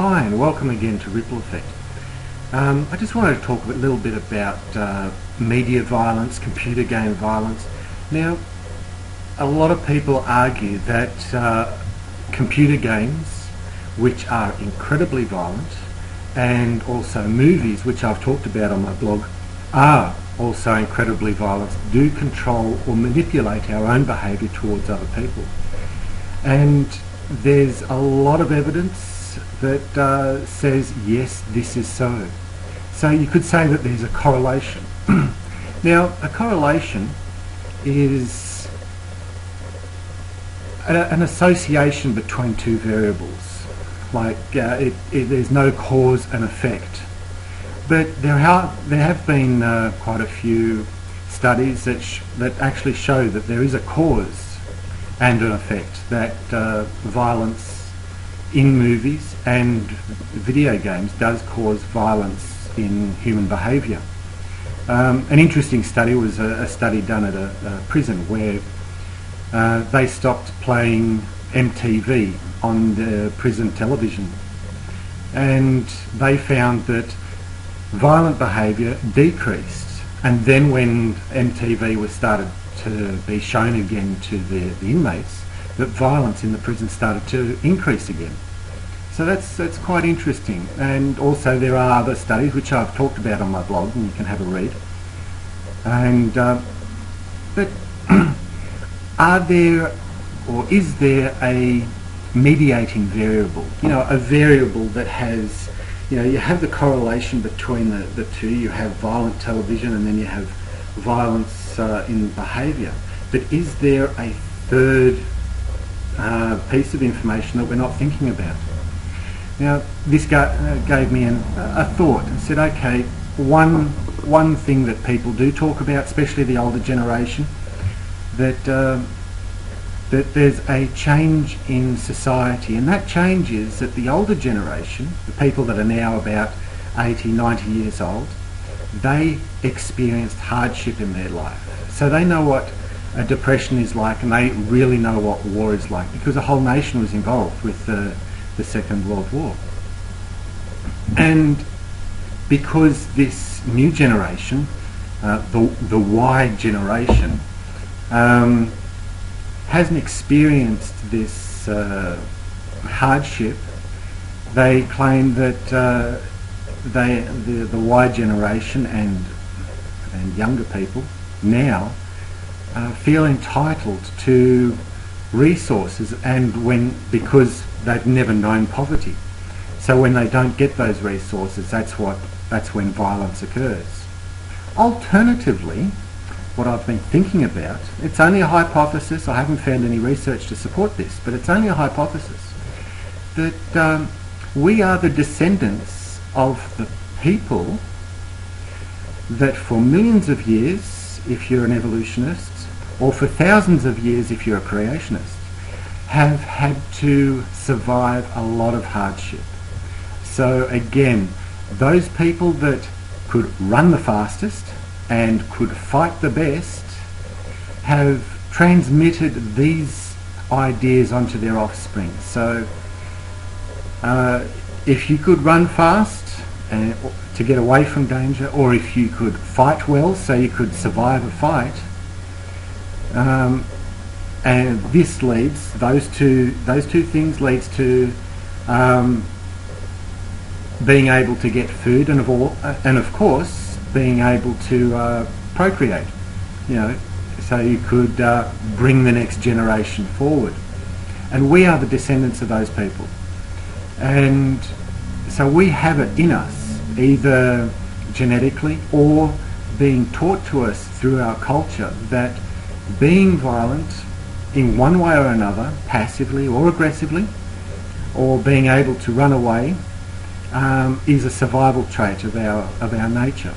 Hi and welcome again to RippleAffect. I just wanted to talk a little bit about media violence, computer game violence. Now, a lot of people argue that computer games, which are incredibly violent, and also movies, which I've talked about on my blog, are also incredibly violent, do control or manipulate our own behaviour towards other people. And there's a lot of evidence that says yes, this is so. So you could say that there's a correlation. Now, a correlation is an association between two variables. Like there's no cause and effect. But there have been quite a few studies that actually show that there is a cause and an effect, that violence in movies and video games does cause violence in human behaviour. An interesting study was a study done at a prison where they stopped playing MTV on the prison television, and they found that violent behaviour decreased, and then when MTV was started to be shown again to the inmates, that violence in the prison started to increase again. So that's quite interesting. And also there are other studies which I've talked about on my blog, and you can have a read. And but are there, or is there, a mediating variable? You know, a variable that has, you know, you have the correlation between the two. You have violent television and then you have violence in behaviour. But is there a third piece of information that we're not thinking about? Now, this gave me a thought and said, okay, one thing that people do talk about, especially the older generation, that there's a change in society, and that change is that the older generation, the people that are now about 80, 90 years old, they experienced hardship in their life. So they know what a depression is like, and they really know what war is like, because a whole nation was involved with the Second World War. And because this new generation, the Y generation, hasn't experienced this hardship, they claim that the Y generation and younger people now feel entitled to resources, and because they've never known poverty. So when they don't get those resources, that's when violence occurs. Alternatively, what I've been thinking about, it's only a hypothesis, I haven't found any research to support this, but it's only a hypothesis, that we are the descendants of the people that for millions of years, if you're an evolutionist, or for thousands of years if you're a creationist, have had to survive a lot of hardship. So again, those people that could run the fastest and could fight the best have transmitted these ideas onto their offspring. So if you could run fast to get away from danger, or if you could fight well so you could survive a fight, and this leads, those two things leads to being able to get food, and of course being able to procreate. You know, so you could bring the next generation forward, and we are the descendants of those people. And so we have it in us, either genetically or being taught to us through our culture, that being violent in one way or another, passively or aggressively, or being able to run away, is a survival trait of our nature.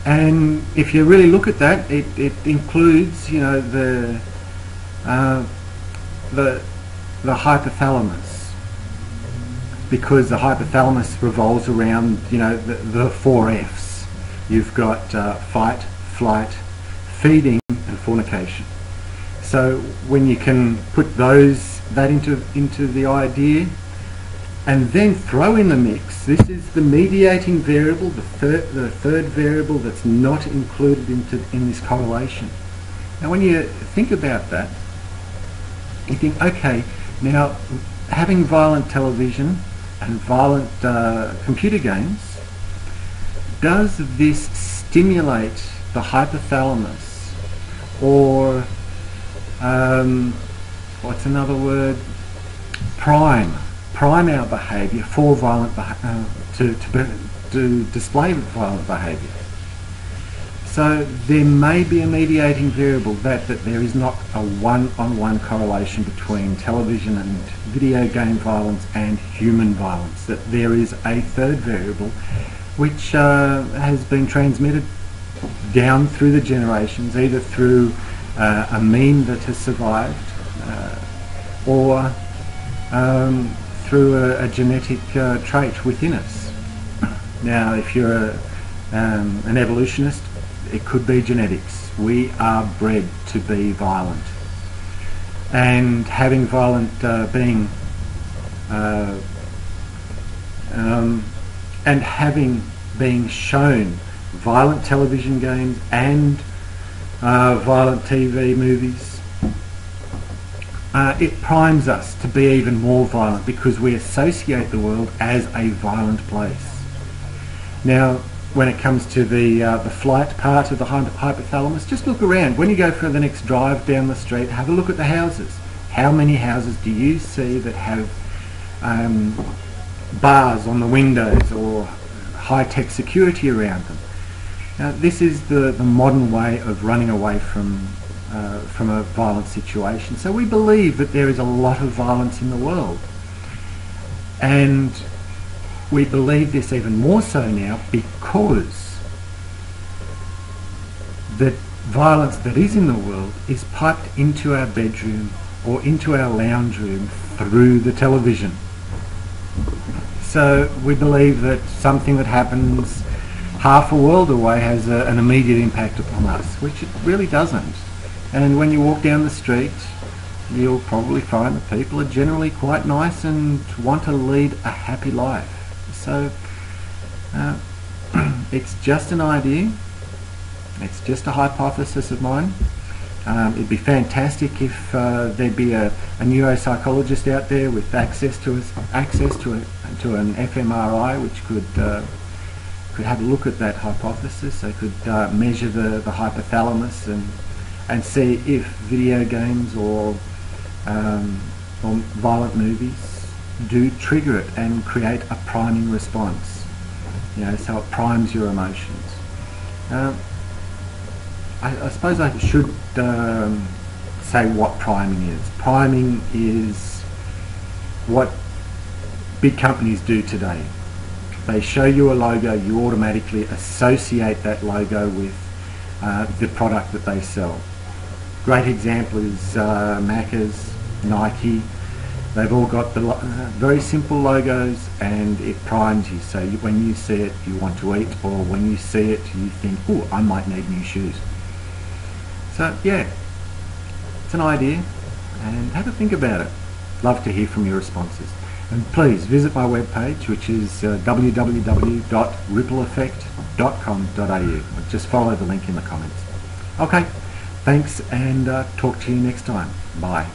And if you really look at that, it includes, you know, the hypothalamus, because the hypothalamus revolves around, you know, the 4 F's. You've got fight, flight, feeding, and fornication. So when you can put that into the idea, and then throw in the mix, this is the mediating variable, the third variable that's not included in this correlation. Now when you think about that, you think, okay, now having violent television and violent computer games, does this stimulate the hypothalamus, or what's another word, prime our behaviour for violent to display violent behaviour? So there may be a mediating variable that there is not a one-on-one correlation between television and video game violence and human violence, that there is a third variable which has been transmitted down through the generations, either through a meme that has survived or through a genetic trait within us. Now, if you're an evolutionist, it could be genetics. We are bred to be violent, and having violent being and having been shown violent television games and violent TV movies, it primes us to be even more violent because we associate the world as a violent place. Now, when it comes to the flight part of the hypothalamus, just look around. When you go for the next drive down the street, have a look at the houses. How many houses do you see that have bars on the windows or high-tech security around them? Now, this is the modern way of running away from a violent situation. So we believe that there is a lot of violence in the world, and we believe this even more so now because the violence that is in the world is piped into our bedroom or into our lounge room through the television. So we believe that something that happens half a world away has an immediate impact upon us, which it really doesn't. And when you walk down the street, you'll probably find that people are generally quite nice and want to lead a happy life. So it's just an idea, it's just a hypothesis of mine. It'd be fantastic if there'd be a neuropsychologist out there with access to an fMRI, which could have a look at that hypothesis. They could measure the hypothalamus and see if video games or violent movies do trigger it and create a priming response. So it primes your emotions. I suppose I should say what priming is. Priming is what big companies do today. They show you a logo, you automatically associate that logo with the product that they sell. Great example is Macca's, Nike. They've all got the very simple logos, and it primes you. So when you see it, you want to eat, or when you see it, you think, oh, I might need new shoes. So yeah, it's an idea, and have a think about it. Love to hear from your responses. And please visit my webpage, which is www.RippleAffect.com.au. Just follow the link in the comments. Okay, thanks, and talk to you next time. Bye.